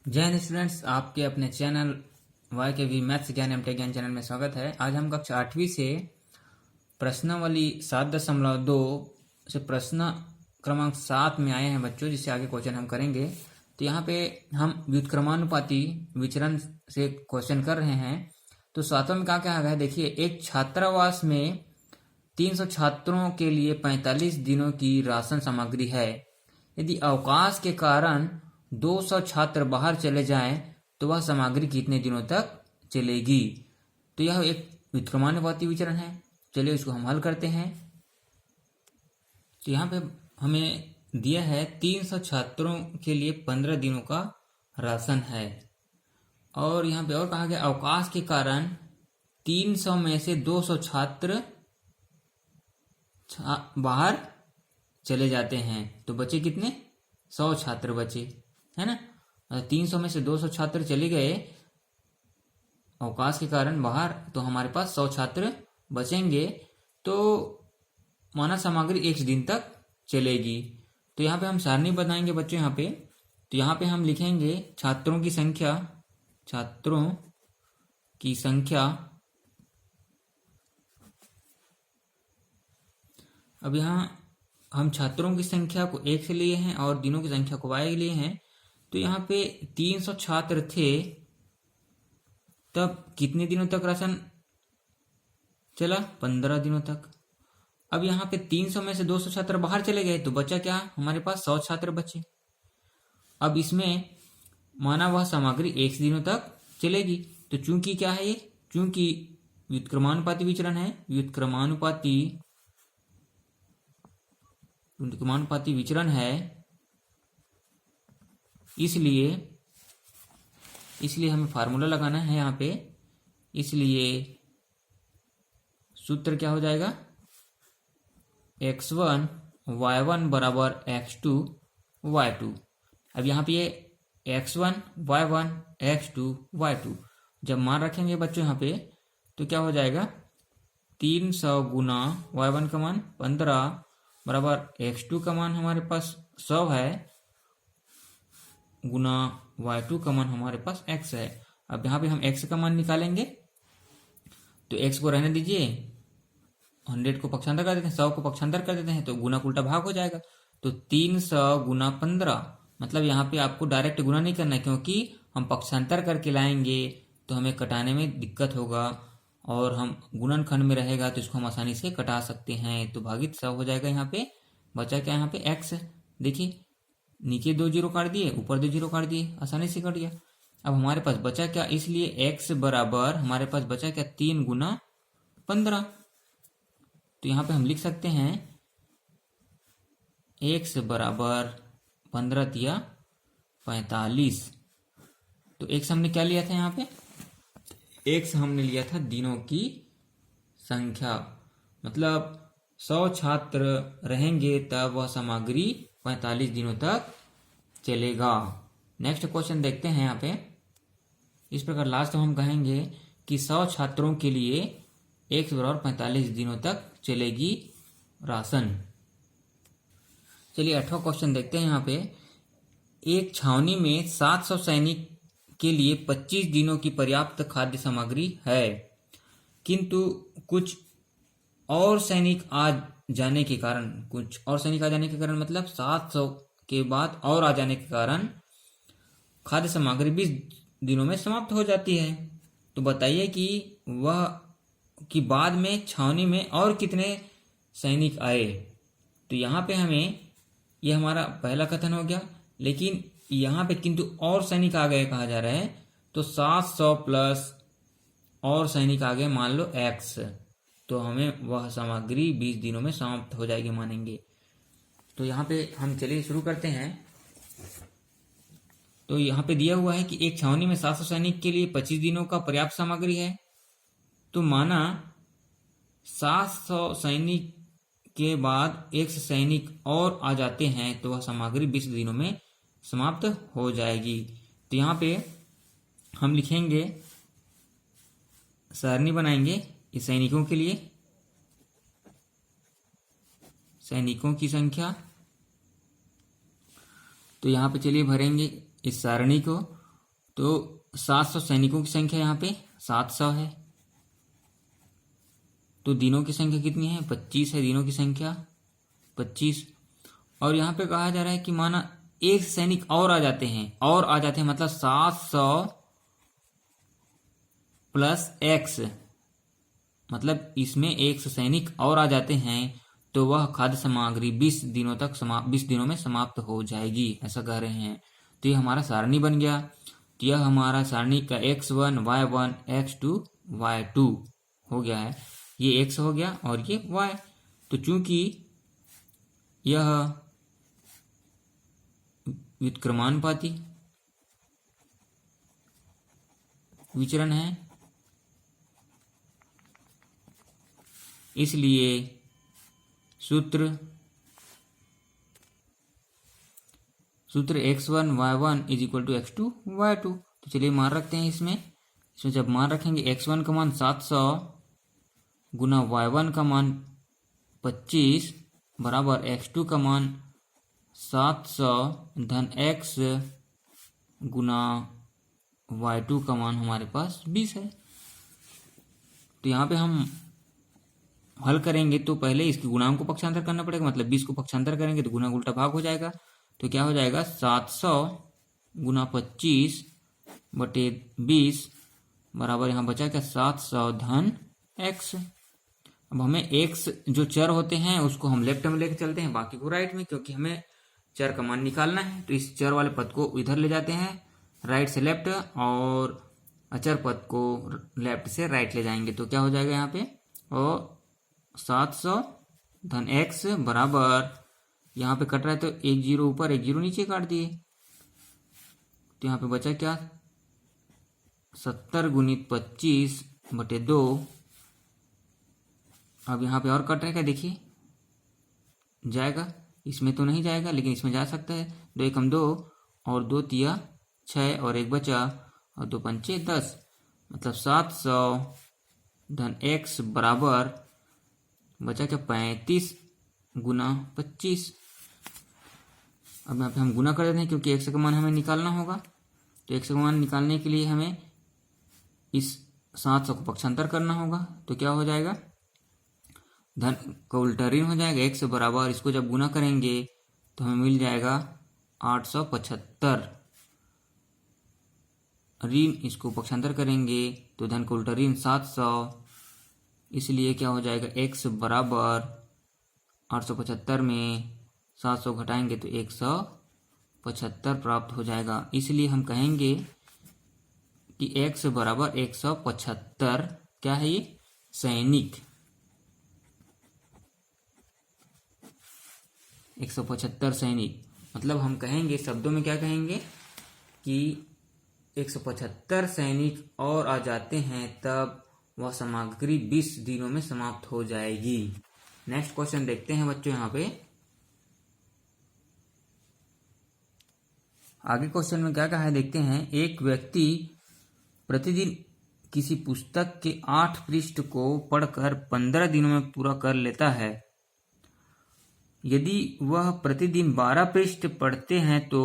जय हिंद स्टूडेंट्स, आपके अपने चैनल वाई के वी मैथ्स ज्ञान एवं टेक ज्ञान चैनल में स्वागत है। आज हम कक्षा 8वीं से प्रश्नावली 7.2 से प्रश्न क्रमांक 7 में आए हैं बच्चों, जिससे आगे क्वेश्चन हम करेंगे। तो यहाँ पे हम व्युत्क्रमानुपाती विचरण से क्वेश्चन कर रहे हैं। तो 7वां में क्या क्या आ गया है, देखिए। एक छात्रावास में 300 छात्रों के लिए 45 दिनों की राशन सामग्री है। यदि अवकाश के कारण 200 छात्र बाहर चले जाएं तो वह सामग्री कितने दिनों तक चलेगी। तो यह एक व्युत्क्रमानुपाती विचरण है। चलिए इसको हम हल करते हैं। तो यहाँ पे हमें दिया है 300 छात्रों के लिए 15 दिनों का राशन है, और यहाँ पे और कहा गया अवकाश के कारण 300 में से 200 छात्र बाहर चले जाते हैं, तो बचे कितने? 100 छात्र बचे, है ना। 300 में से 200 छात्र चले गए अवकाश के कारण बाहर, तो हमारे पास 100 छात्र बचेंगे। तो मानव सामग्री 1 दिन तक चलेगी। तो यहाँ पे हम सारणी बताएंगे बच्चों। यहाँ पे तो यहाँ पे हम लिखेंगे छात्रों की संख्या। अब यहाँ हम छात्रों की संख्या को 1 से लिए हैं और दिनों की संख्या को y लिए हैं। तो यहाँ पे 300 छात्र थे, तब कितने दिनों तक राशन चला? 15 दिनों तक। अब यहाँ पे 300 में से 200 छात्र बाहर चले गए, तो बचा क्या? हमारे पास 100 छात्र बचे। अब इसमें माना वह सामग्री 1 दिनों तक चलेगी। तो चूंकि क्या है ये? चूंकि व्युत्क्रमानुपाती विचरण है, व्युत्क्रमानुपाती विचरण है, इसलिए हमें फार्मूला लगाना है यहाँ पे। इसलिए सूत्र क्या हो जाएगा? x1 y1 बराबर x2 y2। अब यहाँ पे ये x1 y1 x2 y2 जब मान रखेंगे बच्चों यहाँ पे, तो क्या हो जाएगा? 300 गुना y1 का मान 15 बराबर x2 का मान हमारे पास 100 है, गुना y2 का मान हमारे पास x है। अब यहाँ पे हम x का मान निकालेंगे, तो x को रहने दीजिए, 100 को पक्षांतर कर देते हैं, 100 को पक्षांतर कर देते हैं, तो गुना का उल्टा भाग हो जाएगा। तो 300 गुना 15, मतलब यहाँ पे आपको डायरेक्ट गुना नहीं करना है, क्योंकि हम पक्षांतर करके लाएंगे तो हमें कटाने में दिक्कत होगा, और हम गुणनखंड में रहेगा तो इसको हम आसानी से कटा सकते हैं। तो भागित 100 हो जाएगा। यहाँ पे बचा क्या? यहाँ पे x। देखिए नीचे 2 जीरो काट दिए, ऊपर 2 जीरो काट दिए, आसानी से कट गया। अब हमारे पास बचा क्या? इसलिए x बराबर हमारे पास बचा क्या? 3 गुना 15। तो यहाँ पे हम लिख सकते हैं x बराबर 15 दिया 45। तो x हमने क्या लिया था? यहाँ पे x हमने लिया था दिनों की संख्या, मतलब 100 छात्र रहेंगे तब वह सामग्री 45 दिनों तक चलेगा। नेक्स्ट क्वेश्चन देखते हैं। यहाँ पे इस प्रकार लास्ट में हम कहेंगे कि 100 छात्रों के लिए x बराबर 45 दिनों तक चलेगी राशन। चलिए 8वां क्वेश्चन देखते हैं। यहाँ पे एक छावनी में 700 सैनिक के लिए 25 दिनों की पर्याप्त खाद्य सामग्री है, किंतु कुछ और सैनिक आ जाने के कारण मतलब 700 के बाद और आ जाने के कारण खाद्य सामग्री 20 दिनों में समाप्त हो जाती है। तो बताइए कि बाद में छावनी में और कितने सैनिक आए। तो यहाँ पे हमें यह हमारा पहला कथन हो गया, लेकिन यहाँ पे किंतु और सैनिक आ गए कहा जा रहा है। तो 700 प्लस और सैनिक आ गए, मान लो x, तो हमें वह सामग्री 20 दिनों में समाप्त हो जाएगी मानेंगे। तो यहाँ पे हम चलिए शुरू करते हैं। तो यहाँ पे दिया हुआ है कि एक छावनी में 700 सैनिक के लिए 25 दिनों का पर्याप्त सामग्री है। तो माना 700 सैनिक के बाद 100 सैनिक और आ जाते हैं, तो वह सामग्री 20 दिनों में समाप्त हो जाएगी। तो यहाँ पे हम लिखेंगे, सारणी बनाएंगे इस सैनिकों के लिए, सैनिकों की संख्या। तो यहाँ पे चलिए भरेंगे इस सारणी को, तो 700 सैनिकों की संख्या यहाँ पे 700 है, तो दिनों की संख्या कितनी है? 25 है दिनों की संख्या 25। और यहाँ पे कहा जा रहा है कि माना एक सैनिक और आ जाते हैं, मतलब 700 प्लस एक्स, मतलब इसमें 100 सैनिक और आ जाते हैं तो वह खाद्य सामग्री 20 दिनों में समाप्त हो जाएगी, ऐसा कह रहे हैं। तो ये हमारा सारणी बन गया। तो यह हमारा सारणी का x1 y1 x2 y2 हो गया है। ये x हो गया और ये y। तो चूंकि यह व्युत्क्रमानुपाती विचरण है, इसलिए सूत्र x1 y1 is equal to x2 y2। तो चलिए मान रखते हैं इसमें जब मान रखेंगे x1 का मान 700 गुना y1 का मान 25 बराबर x2 का मान 700 धन x गुना y2 का मान हमारे पास 20 है। तो यहाँ पे हम हल करेंगे तो पहले इसके गुणांक को पक्षांतर करना पड़ेगा, मतलब 20 को पक्षांतर करेंगे तो गुणा उल्टा भाग हो जाएगा। तो क्या हो जाएगा 700 गुना 25 बटे 20 बराबर यहाँ बचा क्या 700 धन x। अब हमें x जो चर होते हैं उसको हम लेफ्ट में लेके चलते हैं, बाकी को राइट में, क्योंकि हमें चर का मान निकालना है। तो इस चर वाले पद को इधर ले जाते हैं राइट से लेफ्ट, और अचर पद को लेफ्ट से राइट ले जाएंगे। तो क्या हो जाएगा यहाँ पे, और 700 धन x बराबर यहाँ पे कट रहा है तो 1 0 ऊपर 1 0 नीचे काट दिए। तो यहाँ पे बचा क्या 70 गुणित 25 बटे 2। अब यहाँ पे और कट रहा है क्या, देखिए जाएगा, इसमें तो नहीं जाएगा लेकिन इसमें जा सकता है। 2 एकम 2 और 2 तिया 6 और 1 बचा और 2 पंचे 10, मतलब 700 धन x बराबर बचा क्या 35 गुना 25। अब यहाँ पे हम गुना कर देते हैं क्योंकि x का मान हमें निकालना होगा। तो x का मान निकालने के लिए हमें इस 700 को पक्षांतर करना होगा। तो क्या हो जाएगा, धन का उल्टा ऋण हो जाएगा, x बराबर इसको जब गुना करेंगे तो हमें मिल जाएगा 875, ऋण इसको पक्षांतर करेंगे तो धन का उल्टा ऋण 700, इसलिए क्या हो जाएगा x बराबर 875 में 700 घटाएंगे तो 175 प्राप्त हो जाएगा। इसलिए हम कहेंगे कि x बराबर 175 क्या है, ये सैनिक 175 सैनिक, मतलब हम कहेंगे शब्दों में क्या कहेंगे कि 175 सैनिक और आ जाते हैं तब वह सामग्री 20 दिनों में समाप्त हो जाएगी। नेक्स्ट क्वेश्चन देखते हैं बच्चों। यहाँ पे आगे क्वेश्चन में क्या कहा है देखते हैं। एक व्यक्ति प्रतिदिन किसी पुस्तक के 8 पृष्ठ को पढ़कर 15 दिनों में पूरा कर लेता है। यदि वह प्रतिदिन 12 पृष्ठ पढ़ते हैं तो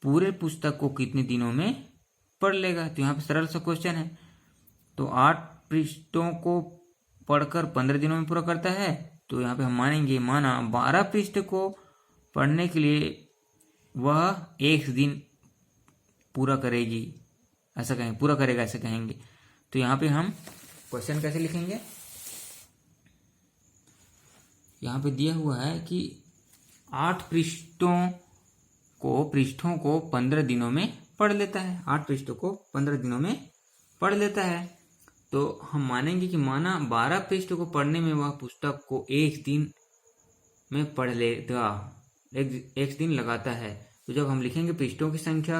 पूरे पुस्तक को कितने दिनों में पढ़ लेगा। तो यहाँ पे सरल सा क्वेश्चन है। तो 8 पृष्ठों को पढ़कर 15 दिनों में पूरा करता है, तो यहाँ पे हम मानेंगे माना 12 पृष्ठ को पढ़ने के लिए वह 1 दिन पूरा करेगी, ऐसा कहेंगे, पूरा करेगा ऐसा कहेंगे। तो यहाँ पे हम क्वेश्चन कैसे लिखेंगे, यहाँ पे दिया हुआ है कि 8 पृष्ठों को 15 दिनों में पढ़ लेता है। 8 पृष्ठों को 15 दिनों में पढ़ लेता है, तो हम मानेंगे कि माना 12 पृष्ठ को पढ़ने में वह पुस्तक को 1 दिन में पढ़ लेगा, एक दिन लगाता है। तो जब हम लिखेंगे पृष्ठों की संख्या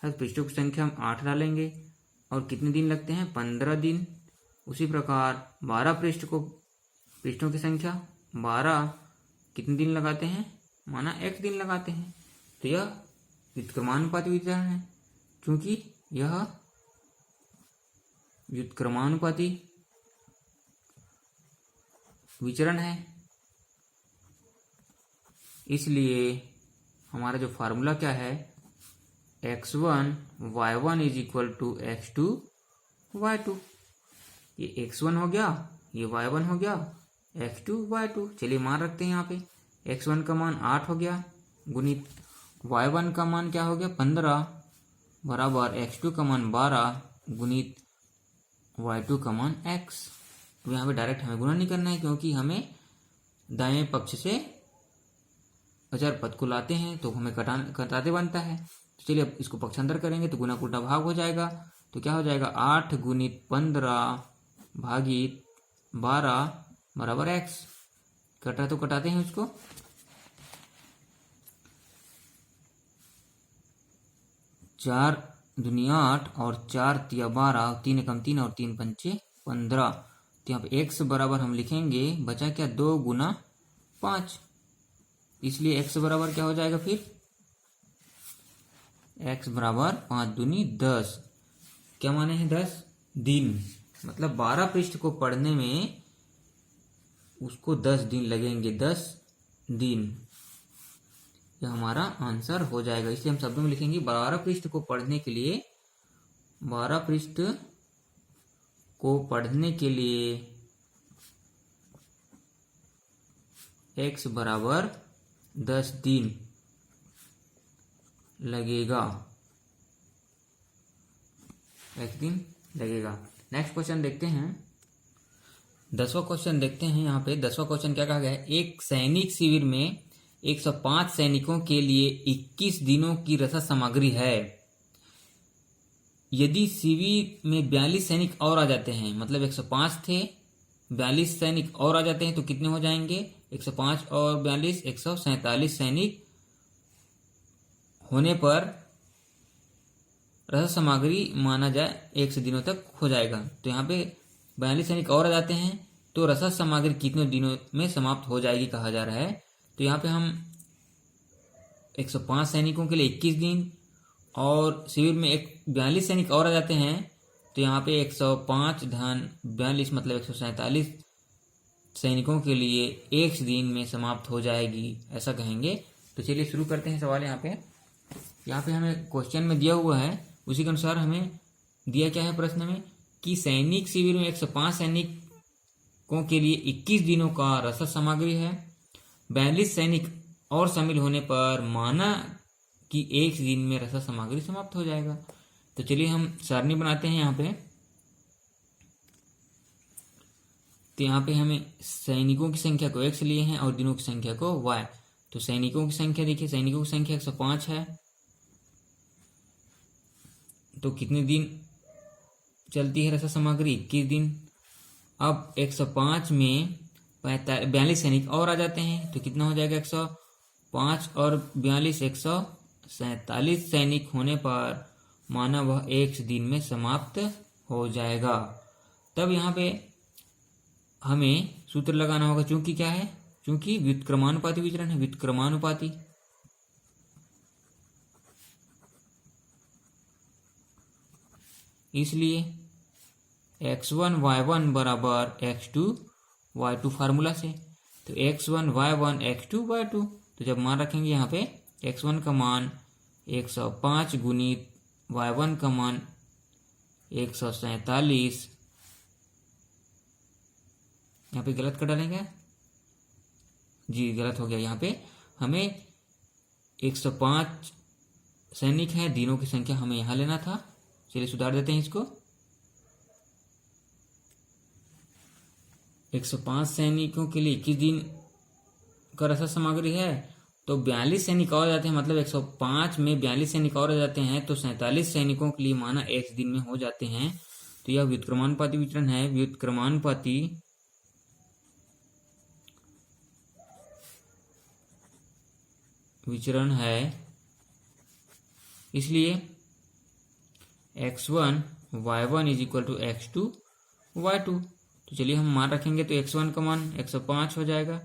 है, पृष्ठों की संख्या हम 8 डालेंगे और कितने दिन लगते हैं 15 दिन। उसी प्रकार 12 पृष्ठों की संख्या 12 कितने दिन लगाते हैं, माना 1 दिन लगाते हैं। तो यह व्युत्क्रमानुपाती विचरण है, क्योंकि यह व्युत्क्रमानुपाती विचरण है। इसलिए हमारा जो फार्मूला क्या है, x1 y1 is equal to x2 y2। ये x1 हो गया, ये y1 हो गया, x2 y2। चलिए मान रखते हैं यहाँ पे x1 का मान 8 हो गया गुणित y1 का मान क्या हो गया 15 बराबर x2 का मान 12 गुणित y2 का मान x। तो यहाँ पे डायरेक्ट हमें गुणा नहीं करना है क्योंकि हमें दाएं पक्ष से अचर पद को लाते हैं तो हमें कटाते बनता है। तो चलिए अब इसको पक्षांतर करेंगे तो गुणा का उल्टा भाग हो जाएगा। तो क्या हो जाएगा 8 गुणित 15 भागित 12 बराबर x। कटा तो कटाते हैं उसको। 4 दूनी 8 और 4 तिया 12, 3 एकम 3 और 3 पंचे 15। तो यहाँ पे x बराबर हम लिखेंगे बचा क्या 2 गुना 5, इसलिए x बराबर क्या हो जाएगा फिर x बराबर 5 दूनी 10। क्या माने हैं 10 दिन, मतलब 12 पृष्ठ को पढ़ने में उसको 10 दिन लगेंगे, 10 दिन। यह हमारा आंसर हो जाएगा। इसलिए हम शब्दों में लिखेंगे 12 पृष्ठ को पढ़ने के लिए, 12 पृष्ठ को पढ़ने के लिए x बराबर 10 दिन लगेगा, 1 दिन लगेगा। नेक्स्ट क्वेश्चन देखते हैं, 10वां क्वेश्चन देखते हैं। यहाँ पे 10वां क्वेश्चन क्या कहा गया है, एक सैनिक शिविर में 105 सैनिकों के लिए 21 दिनों की रसद सामग्री है। यदि शिविर में 42 सैनिक और आ जाते हैं, मतलब 105 थे 42 सैनिक और आ जाते हैं तो कितने हो जाएंगे 105 और 42 147 सैनिक होने पर रसद सामग्री माना जाए 100 दिनों तक हो जाएगा। तो यहाँ पे 42 सैनिक और आ जाते हैं तो रसद सामग्री कितने दिनों में समाप्त हो जाएगी कहा जा रहा है। तो यहाँ पे हम 105 सैनिकों के लिए 21 दिन और शिविर में 42 सैनिक और आ जाते हैं तो यहाँ पे 105 धन 42 मतलब 147 सैनिकों के लिए 1 दिन में समाप्त हो जाएगी, ऐसा कहेंगे। तो चलिए शुरू करते हैं सवाल। यहाँ पे हमें क्वेश्चन में दिया हुआ है, उसी के अनुसार हमें दिया क्या है प्रश्न में कि सैनिक शिविर में 105 सैनिकों के लिए 21 दिनों का रसद सामग्री है, 42 सैनिक और शामिल होने पर माना कि 1 दिन में रसद सामग्री समाप्त हो जाएगा। तो चलिए हम सारणी बनाते हैं यहाँ पे। तो यहाँ पे हमें सैनिकों की संख्या को x लिए हैं और दिनों की संख्या को y। तो सैनिकों की संख्या देखिए, सैनिकों की संख्या 105 है तो कितने दिन चलती है रसद सामग्री 21 दिन। अब 105 में 42 सैनिक और आ जाते हैं तो कितना हो जाएगा 105 और 42 147 सैनिक होने पर माना वह 1 दिन में समाप्त हो जाएगा। तब यहाँ पे हमें सूत्र लगाना होगा, चूंकि क्या है, चूंकि व्युत्क्रमानुपाती विचरण है, व्युत्क्रमानुपाती। इसलिए x1 y1 बराबर x2 y2 फार्मूला से। तो x1 y1 x2 y2, तो जब मान रखेंगे यहाँ पे x1 का मान 105 गुणित y1 का मान 147, यहाँ पे गलत कर डालेंगे जी, गलत हो गया। यहाँ पे हमें 105 सैनिक है, दिनों की संख्या हमें यहाँ लेना था। चलिए सुधार देते हैं इसको। 105 सैनिकों के लिए 21 दिन का रसद सामग्री है तो 42 सैनिक और जाते हैं, मतलब 105 में 42 सैनिक और आ जाते हैं तो 47 सैनिकों के लिए माना 1 दिन में हो जाते हैं। तो यह व्युत्क्रमानुपाती विचरण है, व्युत्क्रमानुपाती विचरण है। इसलिए x1 y1 is equal to x2 y2। तो चलिए हम मान रखेंगे तो x1 का मान 105 हो जाएगा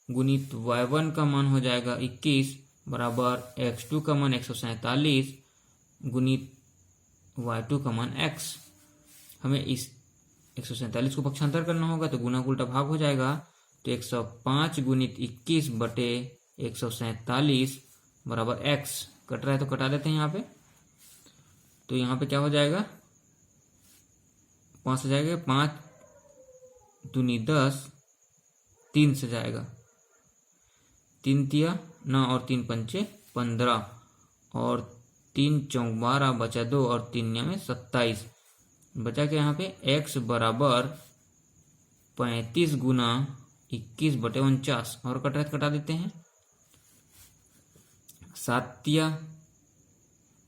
गुणित y1 का मान हो जाएगा 21 बराबर x2 का मान 147 गुणित y2 का मान x। हमें इस 147 को पक्षांतर करना होगा तो गुणा उल्टा भाग हो जाएगा। तो 105 गुणित 21 बटे 147 बराबर x। कट रहा है तो कटा देते हैं यहाँ पे। तो यहाँ पे क्या हो जाएगा, 5 से जाएगा, 5 दूनी 10, 3 से जाएगा, 3 तिया 9 और 3 पंचे 15 और 3 चौक 12 बचा 2 और 3 में 27 बचा के यहाँ पे x बराबर 35 गुना 21/49 और कटा देते हैं। 7 तिया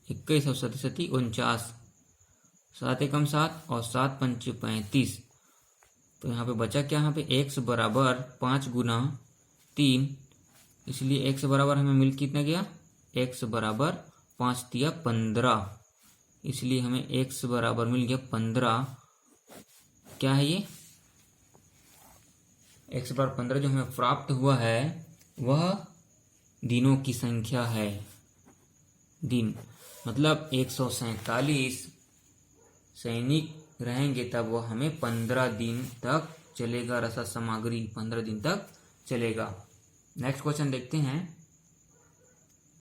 21 और 7 49, 7 एकम 7 और 7 पंचे 35। तो यहाँ पे बचा क्या, यहाँ पे x बराबर 5 गुना 3, इसलिए x बराबर हमें मिल कितना गया, x बराबर 5 तिया 15, इसलिए हमें x बराबर मिल गया 15। क्या है ये, x बराबर 15 जो हमें प्राप्त हुआ है वह दिनों की संख्या है। दिन मतलब 147 सैनिक रहेंगे तब वह हमें 15 दिन तक चलेगा, रसद सामग्री 15 दिन तक चलेगा। नेक्स्ट क्वेश्चन देखते हैं।